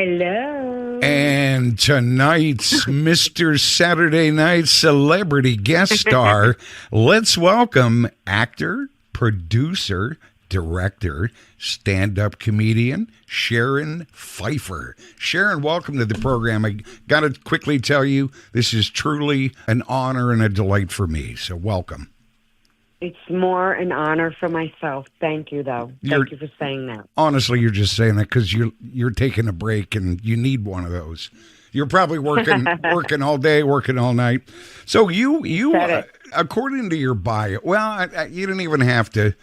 Hello. And tonight's Mr. Saturday Night Celebrity Guest Star, let's welcome actor, producer, director, stand-up comedian, Sharon Pfeiffer. Sharon, welcome to the program. I got to quickly tell you, this is truly an honor and a delight for me, so welcome. It's more an honor for myself. Thank you, though. Thank you for saying that. Honestly, you're just saying that because you're taking a break and you need one of those. You're probably working all day, working all night. So you according to your bio, well, you didn't even have to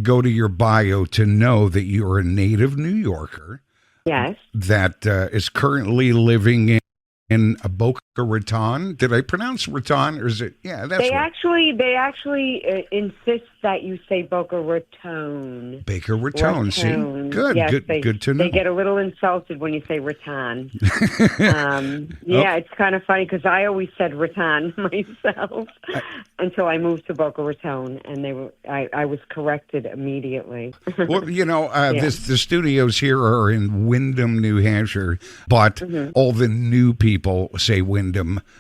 go to your bio to know that you're a native New Yorker. Yes. That is currently living in a Boca Raton. Did I pronounce Raton, or is it? Yeah, that's right. They actually insist that you say Boca Raton. Boca Raton. See, good, yes, good to know. They get a little insulted when you say Raton. It's kind of funny because I always said Raton myself until I moved to Boca Raton, and I was corrected immediately. Well, the studios here are in Windham, New Hampshire, but all the new people say Windham.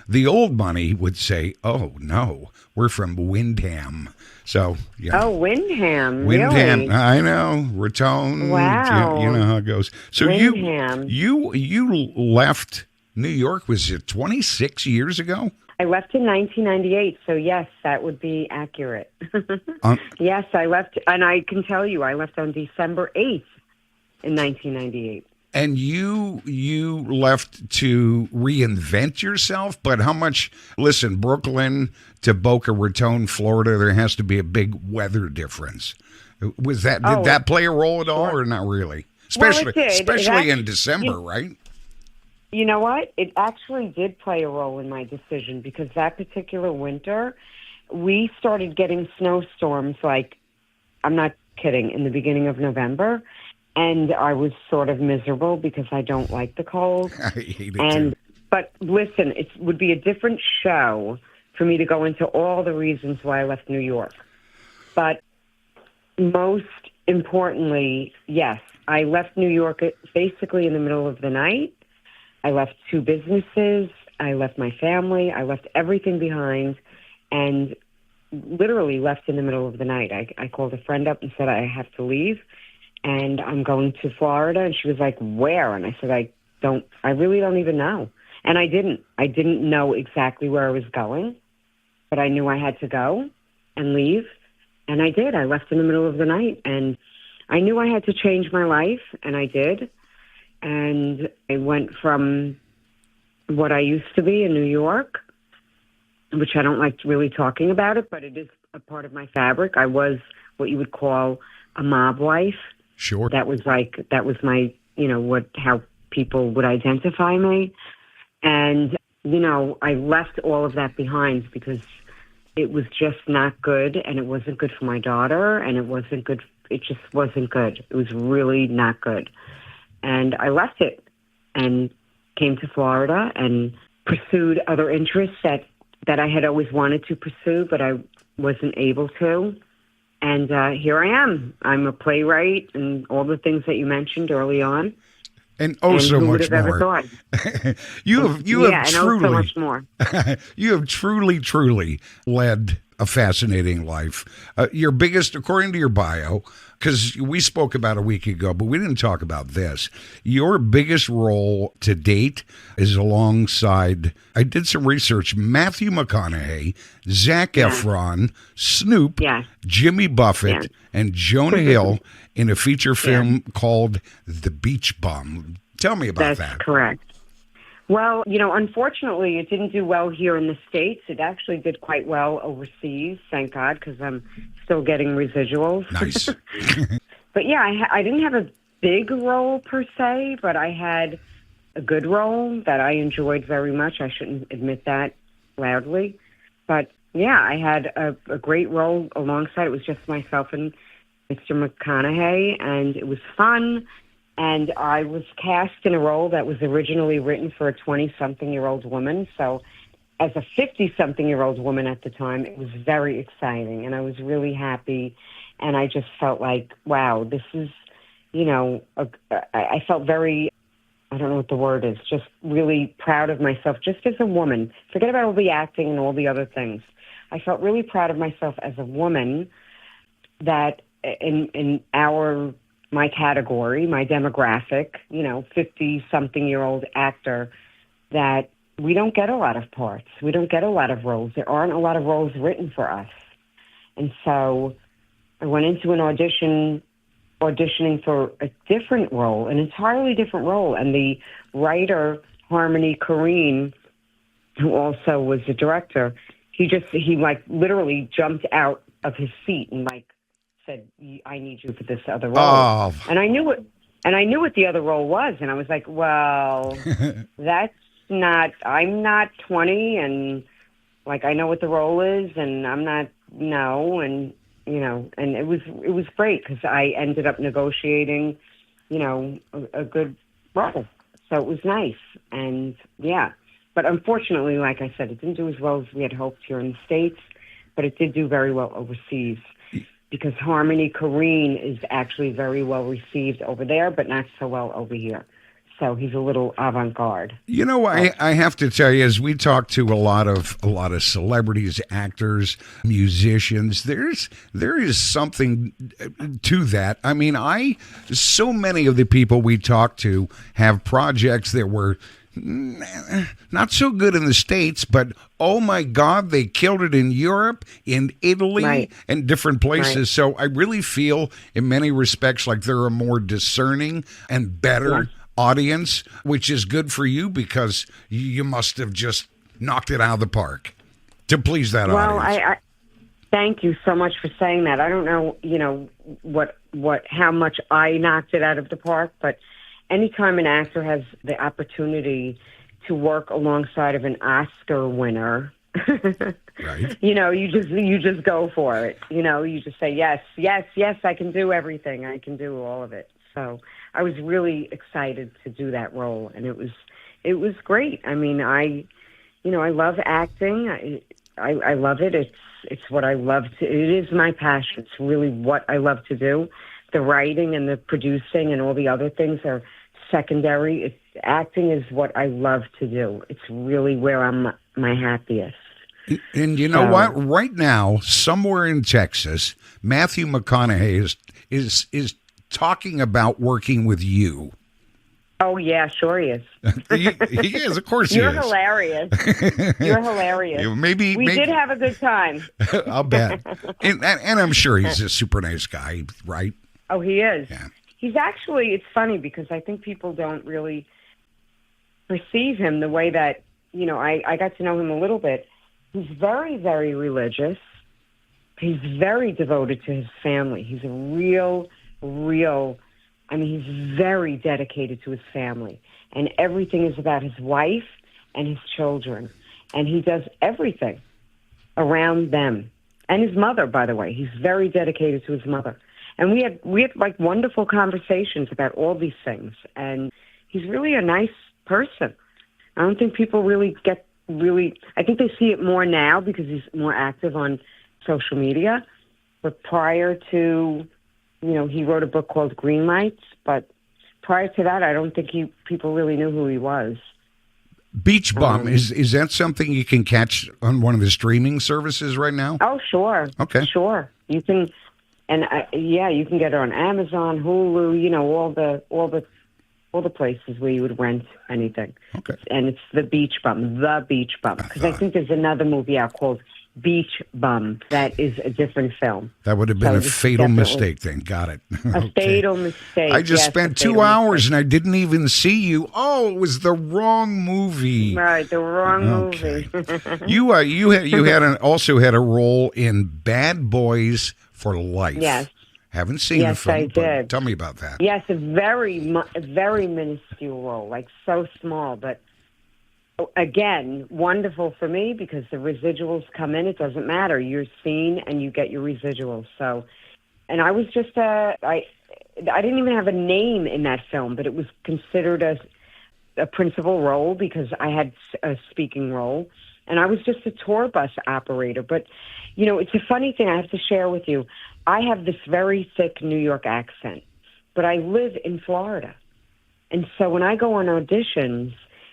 The old money would say, "Oh no, we're from Windham." So yeah. Oh, Windham. Windham. Really? I know. Raton. Wow. You know how it goes. So Windham. you left New York. Was it 26 years ago? I left in 1998. So yes, that would be accurate. Yes, I left, and I can tell you, I left on December 8th in 1998. And you left to reinvent yourself, but how much? Listen, Brooklyn to Boca Raton, Florida, there has to be a big weather difference. Did that play a role at all, or not really? Especially in December, right? You know what? It actually did play a role in my decision because that particular winter, we started getting snowstorms. Like, I'm not kidding, in the beginning of November. And I was sort of miserable because I don't like the cold. I hate it too. But listen, it would be a different show for me to go into all the reasons why I left New York. But most importantly, yes, I left New York basically in the middle of the night. I left 2 businesses. I left my family. I left everything behind and literally left in the middle of the night. I called a friend up and said, I have to leave. And I'm going to Florida. And she was like, where? And I said, I really don't even know. And I didn't know exactly where I was going, but I knew I had to go and leave. And I did. I left in the middle of the night. And I knew I had to change my life, and I did. And I went from what I used to be in New York, which I don't like really talking about it, but it is a part of my fabric. I was what you would call a mob wife. Sure. That was my, how people would identify me. And, I left all of that behind because it was just not good, and it wasn't good for my daughter, and it wasn't good. It just wasn't good. It was really not good. And I left it and came to Florida and pursued other interests that I had always wanted to pursue, but I wasn't able to. And here I am. I'm a playwright and all the things that you mentioned early on. And so who much would have ever more. Thought? You have truly, so much more. You have truly led a fascinating life. Your biggest, according to your bio, because we spoke about a week ago, but we didn't talk about this. Your biggest role to date is alongside, I did some research, Matthew McConaughey, Zac Efron, Snoop, Jimmy Buffett, and Jonah Hill in a feature film called The Beach Bum. Tell me about that. That's correct. Well, unfortunately, it didn't do well here in the States. It actually did quite well overseas, thank God, because I'm still getting residuals. Nice. But yeah, I didn't have a big role per se, but I had a good role that I enjoyed very much. I shouldn't admit that loudly. But yeah, I had a great role alongside. It was just myself and Mr. McConaughey, and it was fun. And I was cast in a role that was originally written for a 20-something-year-old woman. So as a 50-something-year-old woman at the time, it was very exciting. And I was really happy. And I just felt like, wow, this is, I felt very I don't know what the word is, just really proud of myself, just as a woman. Forget about all the acting and all the other things. I felt really proud of myself as a woman that in my category, my demographic, 50-something-year-old actor, that we don't get a lot of parts. We don't get a lot of roles. There aren't a lot of roles written for us. And so I went into an auditioning for a different role, an entirely different role. And the writer, Harmony Korine, who also was the director, he literally jumped out of his seat and said, "I need you for this other role." Oh. And I knew what the other role was, and I was like, "Well, I'm not 20, and I know what the role is, and I'm not and and it was great because I ended up negotiating, a good role, so it was nice, and yeah. But unfortunately, like I said, it didn't do as well as we had hoped here in the States, but it did do very well overseas. Because Harmony Korine is actually very well received over there, but not so well over here. So he's a little avant-garde. I have to tell you, as we talk to a lot of celebrities, actors, musicians, there is something to that. I mean, so many of the people we talk to have projects that were not so good in the States, but oh my God, they killed it in Europe, in Italy, right. and different places. Right. So I really feel in many respects like they're a more discerning and better audience, which is good for you because you must have just knocked it out of the park to please that audience. Well, I thank you so much for saying that. I don't know, how much I knocked it out of the park, but anytime an actor has the opportunity to work alongside of an Oscar winner, right? You just go for it. You just say yes, yes, yes. I can do everything. I can do all of it. So I was really excited to do that role, and it was great. I mean, I love acting. I love it. It's what I love to. It is my passion. It's really what I love to do. The writing and the producing and all the other things are secondary. Acting is what I love to do. It's really where I'm my happiest. And you know what? Right now, somewhere in Texas, Matthew McConaughey is talking about working with you. Oh yeah, sure he is. He is, of course. You're he is. hilarious. You're hilarious. Maybe we did have a good time. I'll bet. And I'm sure he's a super nice guy, right? Oh, he is. Yeah. He's actually, it's funny because I think people don't really perceive him the way that, I got to know him a little bit. He's very, very religious. He's very devoted to his family. He's a real, he's very dedicated to his family. And everything is about his wife and his children. And he does everything around them. And his mother, by the way. He's very dedicated to his mother. And we had wonderful conversations about all these things. And he's really a nice person. I don't think people I think they see it more now because he's more active on social media. But prior to, he wrote a book called Green Lights. But prior to that, I don't think people really knew who he was. Beach Bum, is that something you can catch on one of the streaming services right now? Oh, sure. Okay. Sure. You can. And you can get it on Amazon, Hulu, all the places where you would rent anything. Okay. And it's The Beach Bum, because I think there's another movie out called Beach Bum that is a different film. That would have been a fatal mistake then. Got it. A fatal mistake. I just spent 2 hours and I didn't even see you. Oh, it was the wrong movie. Right, the wrong movie. You also had a role in Bad Boys for Life. Yes. Haven't seen the film. I did. Tell me about that. Yes, a very minuscule role, so small, but again, wonderful for me because the residuals come in. It doesn't matter. You're seen and you get your residuals. So, and I was just I didn't even have a name in that film, but it was considered a principal role because I had a speaking role, and I was just a tour bus operator. But it's a funny thing I have to share with you. I have this very thick New York accent, but I live in Florida. And so when I go on auditions,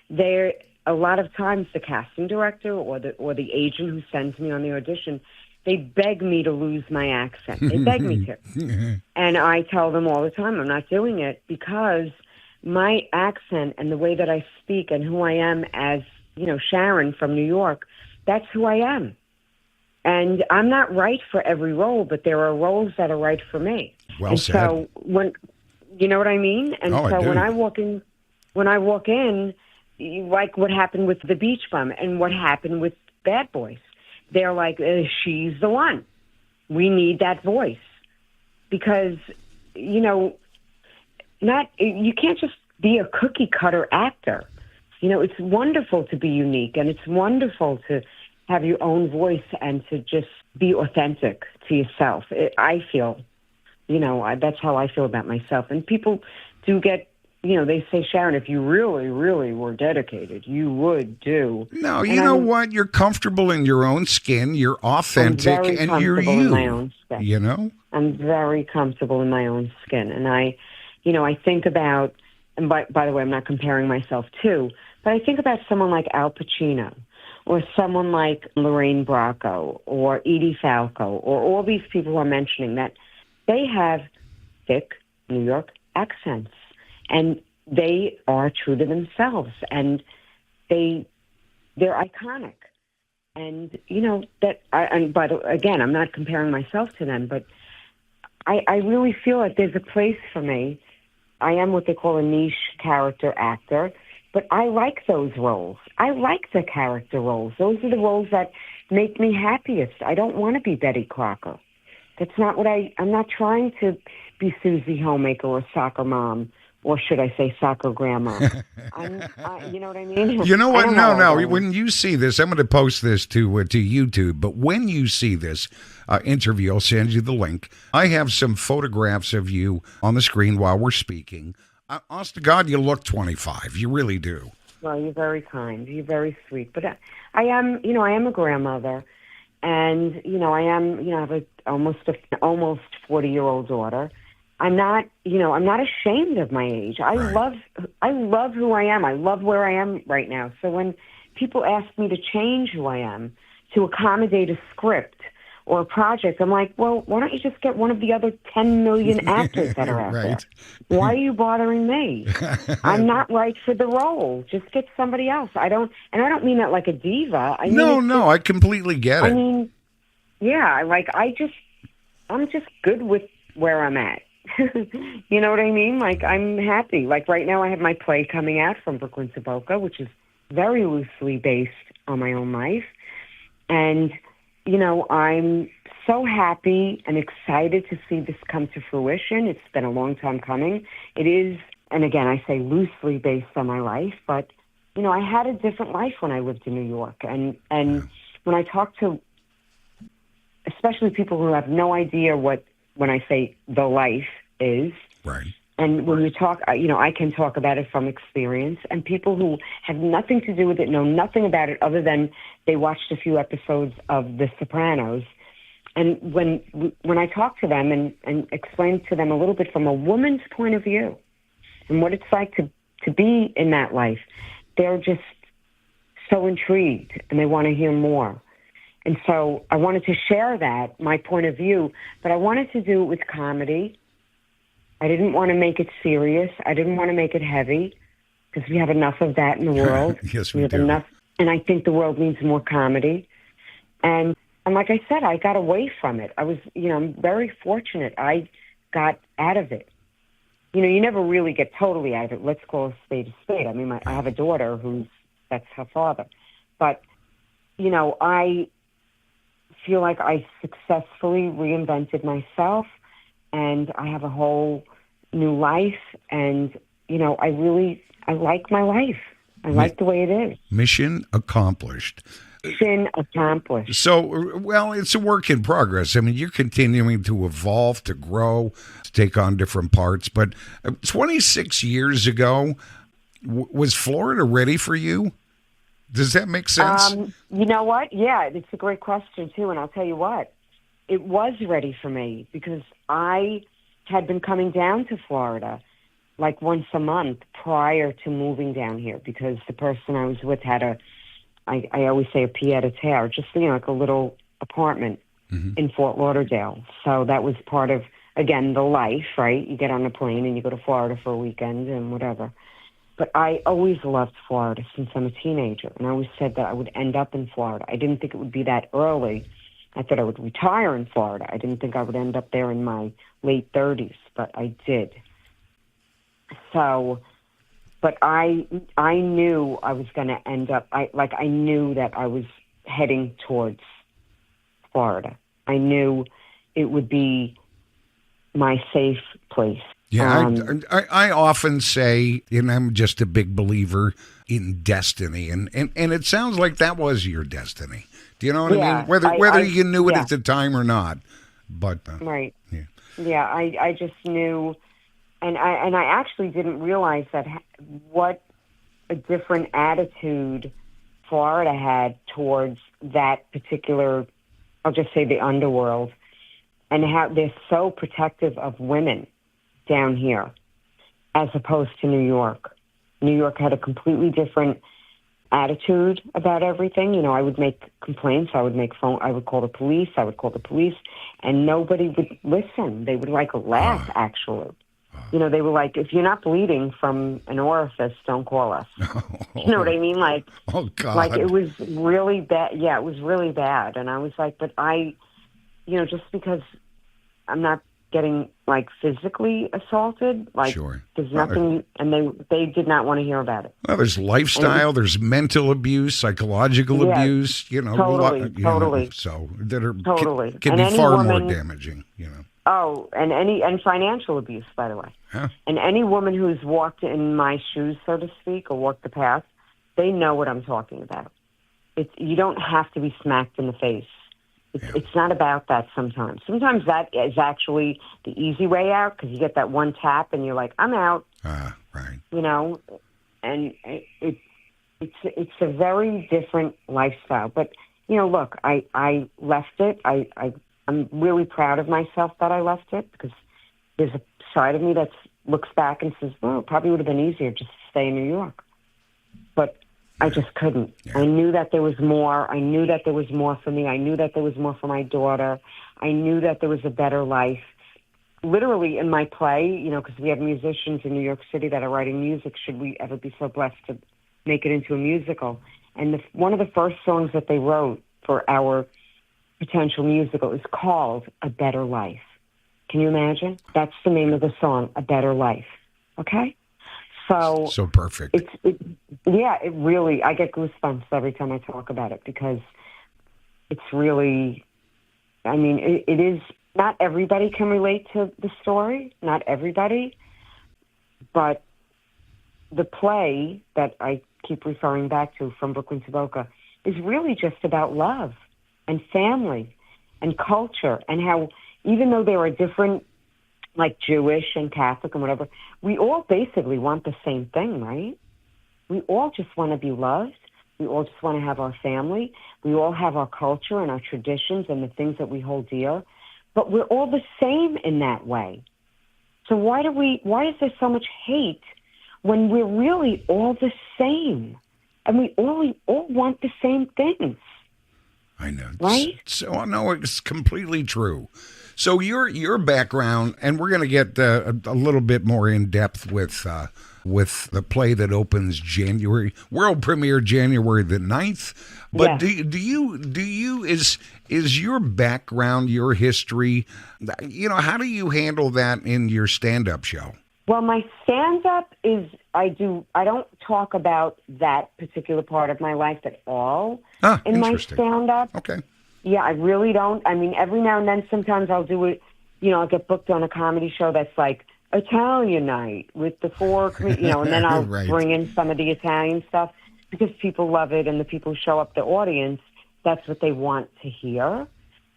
there a lot of times the casting director or the agent who sends me on the audition, they beg me to lose my accent. They beg me to. And I tell them all the time I'm not doing it because my accent and the way that I speak and who I am as, Sharon from New York, that's who I am. And I'm not right for every role, but there are roles that are right for me. Well and said. So when, you know what I mean? And I do. when I walk in, like what happened with The Beach Bum and what happened with Bad Boys, they're like, she's the one. We need that voice because, you can't just be a cookie cutter actor. It's wonderful to be unique, and it's wonderful to have your own voice and to just be authentic to yourself. I feel, that's how I feel about myself. And people do get, they say, Sharon, if you really, really were dedicated, you would do. No, you know what? You're comfortable in your own skin. You're authentic, and you're you. In my own skin. I'm very comfortable in my own skin, and I think about. And by the way, I'm not comparing myself to, but I think about someone like Al Pacino, or someone like Lorraine Bracco, or Edie Falco, or all these people who I'm mentioning that they have thick New York accents. And they are true to themselves, and they're iconic. And again, I'm not comparing myself to them, but I really feel like there's a place for me. I am what they call a niche character actor, but I like those roles. I like the character roles. Those are the roles that make me happiest. I don't want to be Betty Crocker. That's not what I'm not trying to be Susie Homemaker or soccer mom. Or should I say soccer grandma? You know what I mean? You know what? No. When you see this, I'm going to post this to YouTube. But when you see this interview, I'll send you the link. I have some photographs of you on the screen while we're speaking. Honest to God, you look 25. You really do. Well, you're very kind. You're very sweet. But I am a grandmother. And, I have a almost 40-year-old daughter. I'm not ashamed of my age. I love who I am. I love where I am right now. So when people ask me to change who I am to accommodate a script or a project, I'm like, well, why don't you just get one of the other 10 million actors that are out there? Why are you bothering me? I'm not right for the role. Just get somebody else. I don't mean that like a diva. I completely get it. I'm just good with where I'm at. You know what I mean? Like, I'm happy. Like, right now I have my play coming out From Brooklyn to Boca, which is very loosely based on my own life. And, I'm so happy and excited to see this come to fruition. It's been a long time coming. It is, and again, I say loosely based on my life, but, I had a different life when I lived in New York. And when I talk to, especially people who have no idea when I say the life is. Right. And when we talk, I can talk about it from experience. And people who have nothing to do with it know nothing about it other than they watched a few episodes of The Sopranos. And when I talk to them and explain to them a little bit from a woman's point of view and what it's like to be in that life, they're just so intrigued and they want to hear more. And so I wanted to share that, my point of view, but I wanted to do it with comedy. I didn't want to make it serious. I didn't want to make it heavy because we have enough of that in the world. Yes, we have do. Enough, and I think the world needs more comedy. And like I said, I got away from it. I was, I'm very fortunate. I got out of it. You never really get totally out of it. Let's call a spade a spade. I mean, I have a daughter that's her father. But, I feel like I successfully reinvented myself, and I have a whole new life, and I like my life. I like the way it is. Mission accomplished. Mission accomplished. So, well, it's a work in progress. I mean, you're continuing to evolve, to grow, to take on different parts. But 26 years ago, was Florida ready for you? Does that make sense? You know what? Yeah, it's a great question, too. And I'll tell you what, it was ready for me because I had been coming down to Florida like once a month prior to moving down here, because the person I was with had I always say a pied-à-terre, just, like a little apartment in Fort Lauderdale. So that was part of, again, the life, right? You get on a plane and you go to Florida for a weekend and whatever. But I always loved Florida since I'm a teenager, and I always said that I would end up in Florida. I didn't think it would be that early. I thought I would retire in Florida. I didn't think I would end up there in my late 30s, but I did. So, but I knew I was going to end up, I knew that I was heading towards Florida. I knew it would be my safe place. Yeah, I often say, and I'm just a big believer in destiny, and it sounds like that was your destiny. Do you know what I mean? Whether you knew it at the time or not, but right. Yeah. Yeah, I just knew, and I actually didn't realize that what a different attitude Florida had towards that particular, I'll just say the underworld, and how they're so protective of women down here as opposed to New York. New York had a completely different attitude about everything. I would make complaints. I would call the police, and nobody would listen. They would laugh, actually. They were like, if you're not bleeding from an orifice, don't call us. You know what I mean? Oh, God. Like, it was really bad. Yeah, it was really bad. And I was like, but just because I'm not getting physically assaulted, sure. There's nothing, and they did not want to hear about it. Well, there's lifestyle, there's mental abuse, psychological abuse, totally. So that are totally can be far more damaging, Oh, and financial abuse, by the way. Huh? And any woman who's walked in my shoes, so to speak, or walked the path, they know what I'm talking about. You don't have to be smacked in the face. It's not about that sometimes. Sometimes that is actually the easy way out, because you get that one tap and you're like, I'm out. Right. And it's a very different lifestyle. But, look, I left it. I'm really proud of myself that I left it, because there's a side of me that looks back and says, well, it probably would have been easier just to stay in New York. But I just couldn't. Yeah. I knew that there was more. I knew that there was more for me. I knew that there was more for my daughter. I knew that there was a better life. Literally in my play, because we have musicians in New York City that are writing music, should we ever be so blessed to make it into a musical. And one of the first songs that they wrote for our potential musical is called A Better Life. Can you imagine? That's the name of the song, A Better Life. Okay? So perfect. It really, I get goosebumps every time I talk about it, because it's really, it is, not everybody can relate to the story, not everybody, but the play that I keep referring back to, From Brooklyn to Boca, is really just about love and family and culture, and how even though there are different, like Jewish and Catholic and whatever, we all basically want the same thing, right? We all just want to be loved. We all just want to have our family. We all have our culture and our traditions and the things that we hold dear. But we're all the same in that way. So why is there so much hate when we're really all the same? And we all want the same things. I know. Right? So, no, it's completely true. So your background, and we're going to get a little bit more in depth with the play that opens January, world premiere January the 9th. But yes. Is your background, your history, how do you handle that in your stand-up show? Well, my stand-up is, I don't talk about that particular part of my life at all in my stand-up. Okay. Yeah, I really don't. Every now and then, sometimes I'll do it, I'll get booked on a comedy show that's like Italian night with the four, and then I'll right. bring in some of the Italian stuff, because people love it, and the people who show up, the audience, that's what they want to hear.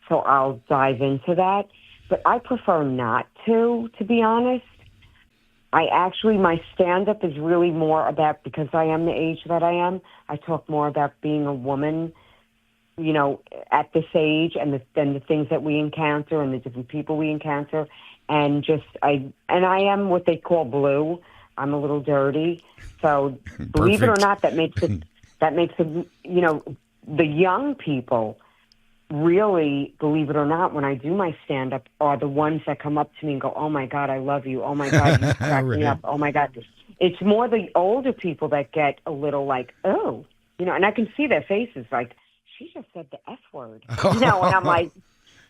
So I'll dive into that. But I prefer not to be honest. My stand-up is really more about, because I am the age that I am, I talk more about being a woman, at this age, and the things that we encounter and the different people we encounter. and I am what they call blue. I'm a little dirty. So believe it or not, that makes it, the young people really, believe it or not, when I do my stand-up, are the ones that come up to me and go, oh, my God, I love you. Oh, my God, you crack me up. Oh, my God. It's more the older people that get a little like, oh, and I can see their faces like, she just said the F word.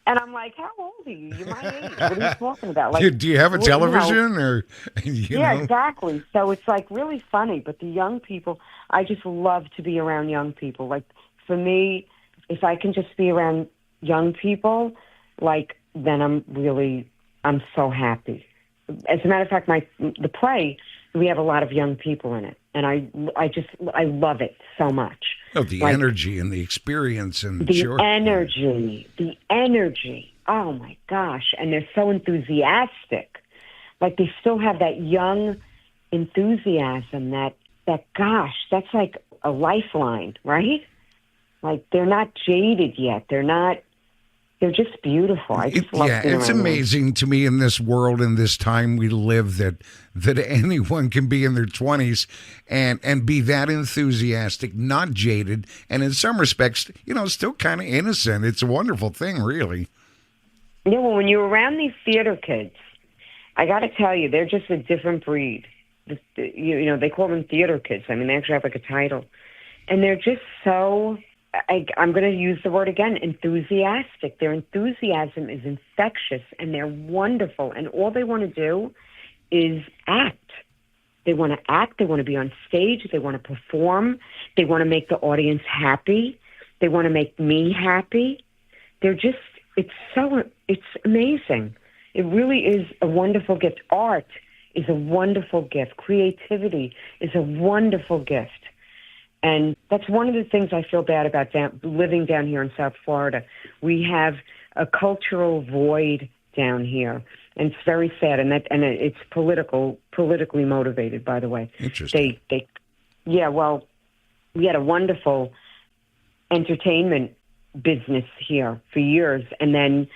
And I'm like, how old are you? You're my age. What are you talking about? Like, do you have a television or, exactly. So it's like really funny. But the young people, I just love to be around young people. Like for me, if I can just be around young people, like then I'm so happy. As a matter of fact, the play, we have a lot of young people in it, and I love it so much. Oh, the energy and the experience and the energy. Oh my gosh! And they're so enthusiastic. Like they still have that young enthusiasm. That gosh, that's like a lifeline, right? Like they're not jaded yet. They're just beautiful. I just love being it's around amazing to me in this world, in this time we live, that anyone can be in their 20s and be that enthusiastic, not jaded, and in some respects, still kind of innocent. It's a wonderful thing, really. Yeah, well, when you're around these theater kids, I got to tell you, they're just a different breed. They call them theater kids. I mean, they actually have like a title. And they're just so... I'm going to use the word again, enthusiastic. Their enthusiasm is infectious, and they're wonderful. And all they want to do is act. They want to act. They want to be on stage. They want to perform. They want to make the audience happy. They want to make me happy. It's amazing. It really is a wonderful gift. Art is a wonderful gift. Creativity is a wonderful gift. And that's one of the things I feel bad about living down here in South Florida. We have a cultural void down here, and it's very sad. And it's politically motivated, by the way. Interesting. Well, we had a wonderful entertainment business here for years, and then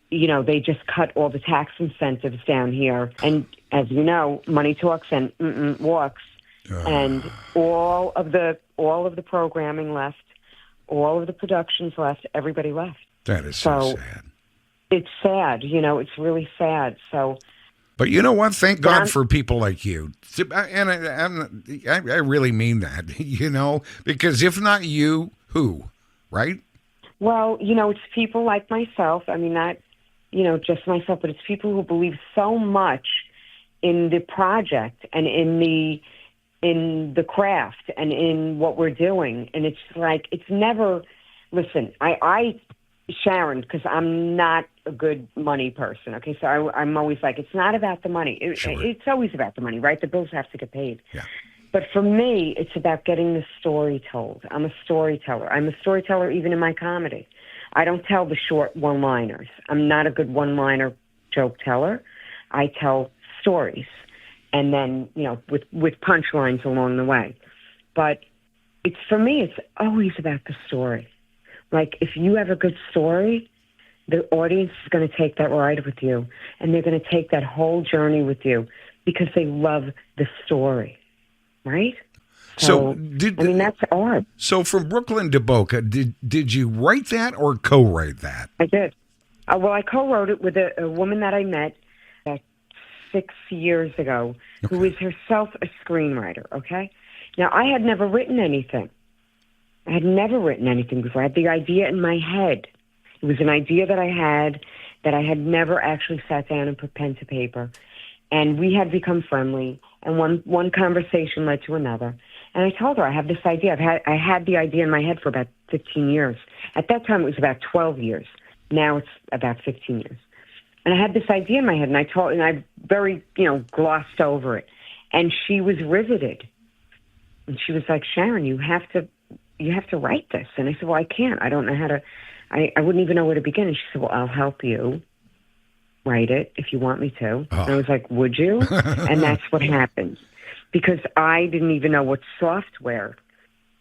they just cut all the tax incentives down here. And as you know, money talks and walks. And all of the programming left, all of the productions left, everybody left. That is so sad. It's sad, it's really sad. So, but you know what? Thank God for people like you, and I really mean that. Because if not you, who, right? Well, it's people like myself. I mean, not just myself, but it's people who believe so much in the project and in the craft and in what we're doing. And it's like, it's never, listen, Sharon, because I'm not a good money person, okay? So I'm always like, it's not about the money. It's always about the money, right? The bills have to get paid. Yeah. But for me, it's about getting the story told. I'm a storyteller. I'm a storyteller even in my comedy. I don't tell the short one-liners. I'm not a good one-liner joke teller. I tell stories. And then, with punchlines along the way. But for me, it's always about the story. Like, if you have a good story, the audience is going to take that ride with you. And they're going to take that whole journey with you because they love the story. Right? So that's art. So from Brooklyn to Boca, did you write that or co-write that? I did. I co-wrote it with a woman that I met 6 years ago, who is herself a screenwriter, okay? Now, I had never written anything. Before. I had the idea in my head. It was an idea that I had never actually sat down and put pen to paper. And we had become friendly, and one conversation led to another. And I told her, I have this idea. I had the idea in my head for about 15 years. At that time, it was about 12 years. Now it's about 15 years. And I had this idea in my head, and I very, glossed over it. And she was riveted. And she was like, Sharon, you have to write this. And I said, well, I can't. I don't know how to, I wouldn't even know where to begin. And she said, well, I'll help you write it if you want me to. And I was like, would you? And that's what happened. Because I didn't even know what software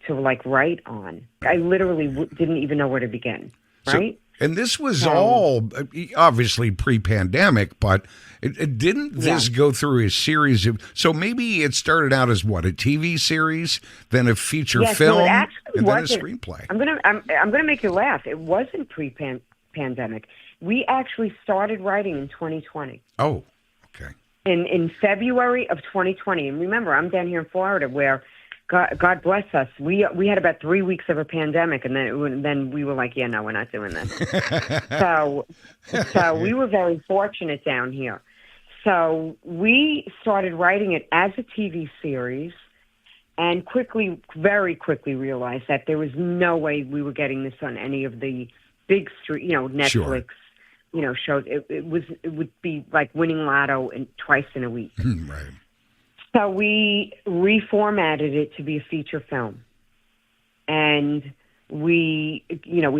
to write on. I literally didn't even know where to begin. Right? And this was all obviously pre-pandemic, but it didn't this go through a series of? So maybe it started out as what, a TV series, then a feature film, and then a screenplay. I'm gonna make you laugh. It wasn't pre-pandemic. We actually started writing in 2020. Oh, okay. In February of 2020, and remember, I'm down here in Florida, where God bless us. We had about 3 weeks of a pandemic, and then we were like, yeah, no, we're not doing this. so we were very fortunate down here. So we started writing it as a TV series, and very quickly realized that there was no way we were getting this on any of the big street, Netflix, sure. Shows. It would be like winning lotto twice in a week. Right. So we reformatted it to be a feature film. And we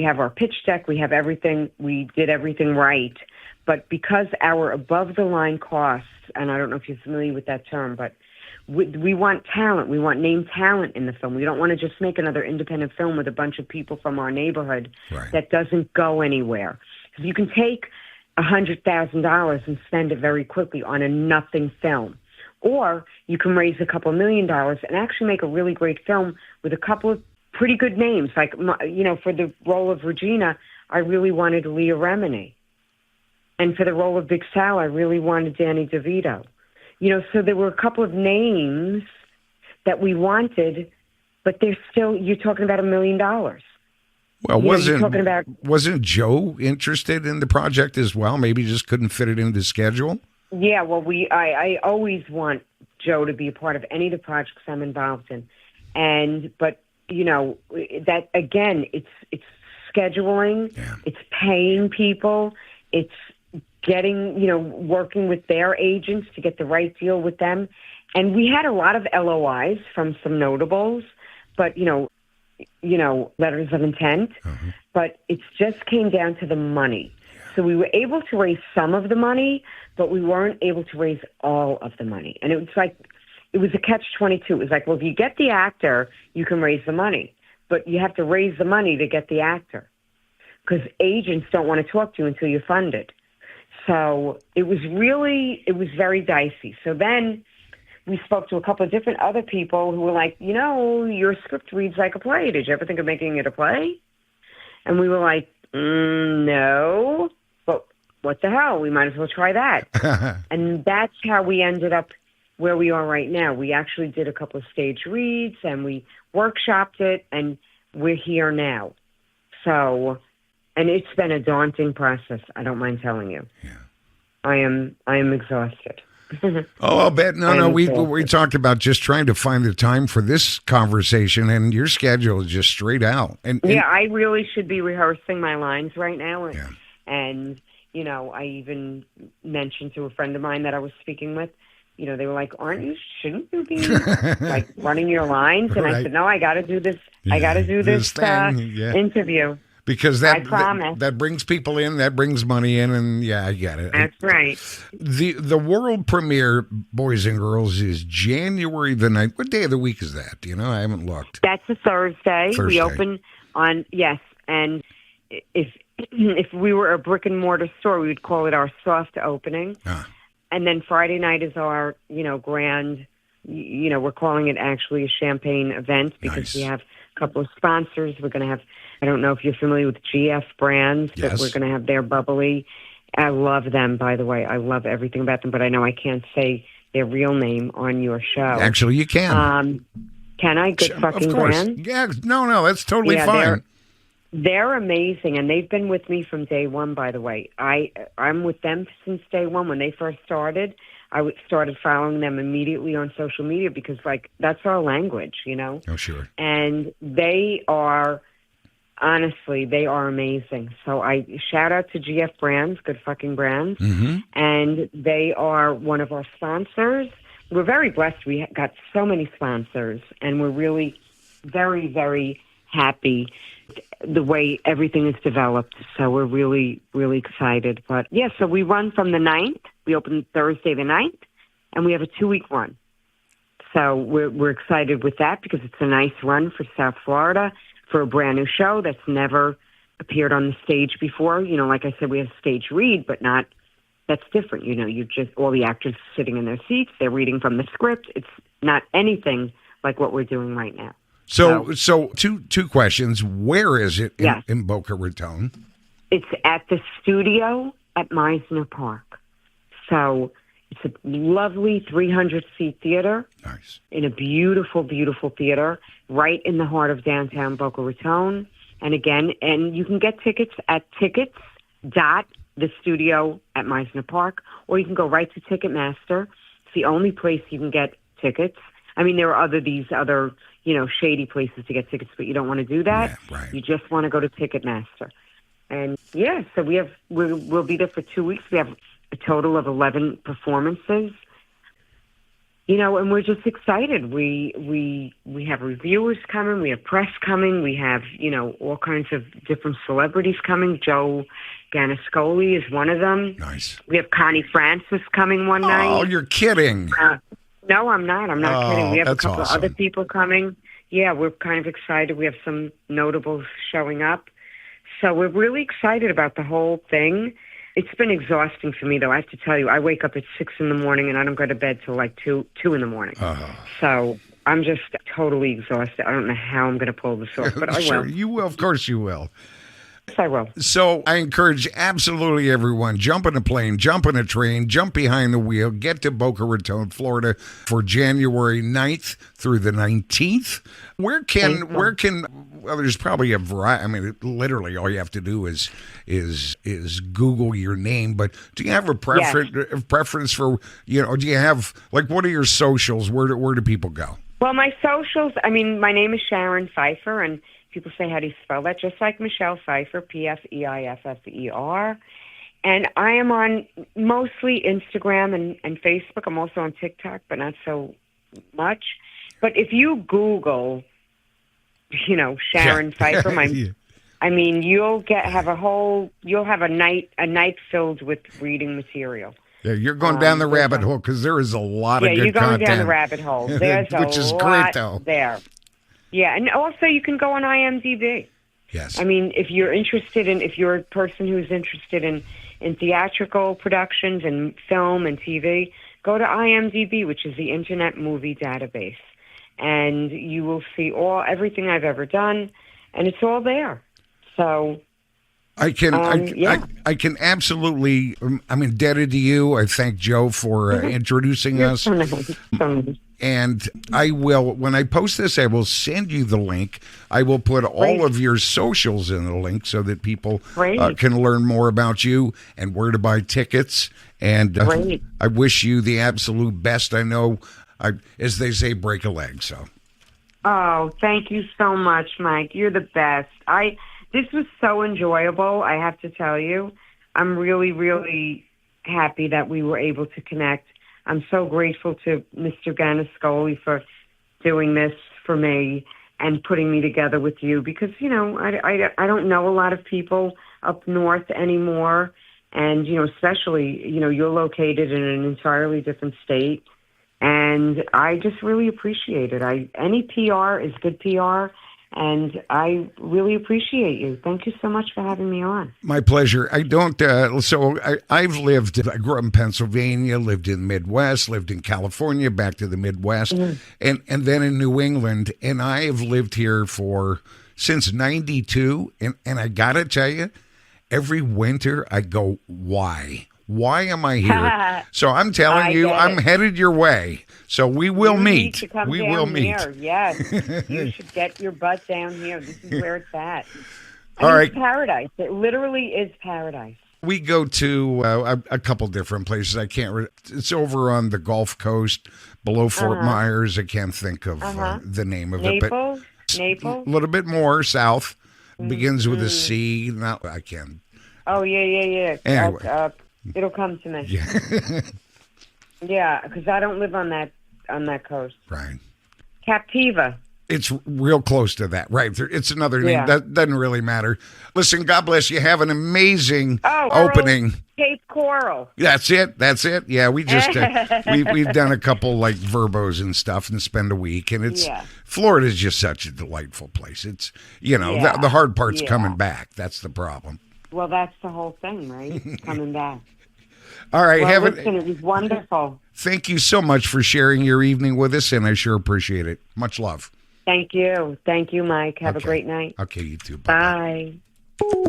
have our pitch deck, we have everything, we did everything right. But because our above-the-line costs, and I don't know if you're familiar with that term, but we want talent. We want named talent in the film. We don't want to just make another independent film with a bunch of people from our neighborhood that doesn't go anywhere. Because you can take $100,000 and spend it very quickly on a nothing film. Or you can raise a couple $1 million and actually make a really great film with a couple of pretty good names. Like, for the role of Regina, I really wanted Leah Remini. And for the role of Big Sal, I really wanted Danny DeVito. So there were a couple of names that we wanted, but you're talking about $1 million. Well, wasn't Joe interested in the project as well? Maybe he just couldn't fit it into the schedule? Yeah, well, I always want Joe to be a part of any of the projects I'm involved in, but that again, it's scheduling, it's paying people, it's getting working with their agents to get the right deal with them, and we had a lot of LOIs from some notables, but letters of intent, but it just came down to the money. So we were able to raise some of the money, but we weren't able to raise all of the money. And it was a catch-22. It was like, well, if you get the actor, you can raise the money. But you have to raise the money to get the actor. Because agents don't want to talk to you until you're funded. So it was very dicey. So then we spoke to a couple of different other people who were like, your script reads like a play. Did you ever think of making it a play? And we were like, no. What the hell? We might as well try that. And that's how we ended up where we are right now. We actually did a couple of stage reads, and we workshopped it, and we're here now. So, and it's been a daunting process, I don't mind telling you. Yeah. I am exhausted. Oh, I'll bet. No, we talked about just trying to find the time for this conversation, and your schedule is just straight out. And I really should be rehearsing my lines right now. And I even mentioned to a friend of mine that I was speaking with, they were like, shouldn't you be like running your lines? And I said, no, I got to do this. I got to do this interview. Because that brings people in, that brings money in, and I get it. That's right. The world premiere, Boys and Girls, is January the 9th. What day of the week is that? I haven't looked. That's a Thursday. We open on, and if we were a brick and mortar store, we would call it our soft opening. And then Friday night is our, grand, we're calling it actually a champagne event because we have a couple of sponsors. We're going to have, I don't know if you're familiar with GF Brands, but we're going to have their bubbly. I love them, by the way. I love everything about them, but I know I can't say their real name on your show. Actually, you can. Can I? Good fucking of course. brand? Yeah, no, that's totally fine. They're amazing, and they've been with me from day one, by the way. I'm with them since day one. When they first started, I started following them immediately on social media because, that's our language, Oh, sure. And they are, honestly, they are amazing. So I shout out to GF Brands, good fucking brands, and they are one of our sponsors. We're very blessed. We got so many sponsors, and we're really very, very happy the way everything is developed. So we're really, really excited. But so we run from the 9th. We open Thursday the 9th, and we have a 2-week run. So we're excited with that because it's a nice run for South Florida for a brand new show that's never appeared on the stage before. Like I said, we have stage read, but not. That's different. You just all the actors sitting in their seats. They're reading from the script. It's not anything like what we're doing right now. So two questions. Where is it in Boca Raton? It's at the studio at Meisner Park. So it's a lovely 300-seat theater. Nice. In a beautiful, beautiful theater right in the heart of downtown Boca Raton. And you can get tickets at the studio at Meisner Park, or you can go right to Ticketmaster. It's the only place you can get tickets. I mean, there are these other, shady places to get tickets, but you don't want to do that. Yeah, right. You just want to go to Ticketmaster. And so we'll be there for 2 weeks. We have a total of 11 performances. And we're just excited. We have reviewers coming. We have press coming. We have, all kinds of different celebrities coming. Joe Ganascoli is one of them. Nice. We have Connie Francis coming one night. Oh, you're kidding. No, I'm not. I'm not kidding. We have a couple awesome. of other people coming. Yeah, we're kind of excited. We have some notables showing up. So we're really excited about the whole thing. It's been exhausting for me, though. I have to tell you, I wake up at 6 in the morning and I don't go to bed till like 2 in the morning. So I'm just totally exhausted. I don't know how I'm going to pull this off, but I Sure, will. you will. Of course you will. Yes, I will. So I encourage absolutely everyone, jump in a plane, jump in a train, jump behind the wheel, get to Boca Raton, Florida for January 9th through the 19th. Where can, well, there's probably a variety. I mean, literally all you have to do is Google your name, but do you have a preference for, do you have, like, what are your socials? Where do people go? Well, my socials, my name is Sharon Pfeiffer, and people say, how do you spell that? Just like Michelle Pfeiffer, Pfeiffer. And I am on mostly Instagram and Facebook. I'm also on TikTok, but not so much. But if you Google, Sharon Pfeiffer, you'll have a night filled with reading material. Yeah, you're going down the rabbit hole because there is a lot of good content. Yeah, you're going down the rabbit hole. There's which is lot great, though. There. Yeah, and also you can go on IMDb. Yes. If you're a person who's interested in theatrical productions and film and TV, go to IMDb, which is the Internet Movie Database, and you will see everything I've ever done, and it's all there. So I can absolutely. I'm indebted to you. I thank Joe for introducing us. So nice. And I will, when I post this, I will send you the link. I will put all of your socials in the link so that people can learn more about you and where to buy tickets. And I wish you the absolute best. I know, as they say, break a leg. So. Oh, thank you so much, Mike. You're the best. This was so enjoyable, I have to tell you. I'm really, really happy that we were able to connect. I'm so grateful to Mr. Ganascoli for doing this for me and putting me together with you because, I don't know a lot of people up north anymore. And, especially, you're located in an entirely different state. And I just really appreciate it. Any PR is good PR. And I really appreciate you. Thank you so much for having me on. My pleasure. I grew up in Pennsylvania, lived in the Midwest, lived in California, back to the Midwest, and then in New England. And I have lived here since 92. And I got to tell you, every winter I go, why? Why am I here? So I'm telling you, I'm headed your way. So we will meet. We will meet. Yes, you should get your butt down here. This is where it's at. All right, it's paradise. It literally is paradise. We go to a couple different places. It's over on the Gulf Coast, below Fort Myers. I can't think of the name of it. Naples. A little bit more south. Begins with a C. Now I can. Oh yeah. Anyway. It'll come to me. Yeah. Yeah, because I don't live on that coast. Right. Captiva. It's real close to that, right? It's another name. Yeah. That doesn't really matter. Listen, God bless you. Have an amazing Oh, opening. Cape Coral. That's it. Yeah, we just we've done a couple like verbos and stuff, and spend a week, and it's Florida's just such a delightful place. It's the hard part's coming back. That's the problem. Well, that's the whole thing, right? Coming back. All right, well, listen, it was wonderful. Thank you so much for sharing your evening with us, and I sure appreciate it. Much love. Thank you, Mike. Have a great night. Okay, you too. Bye. Bye.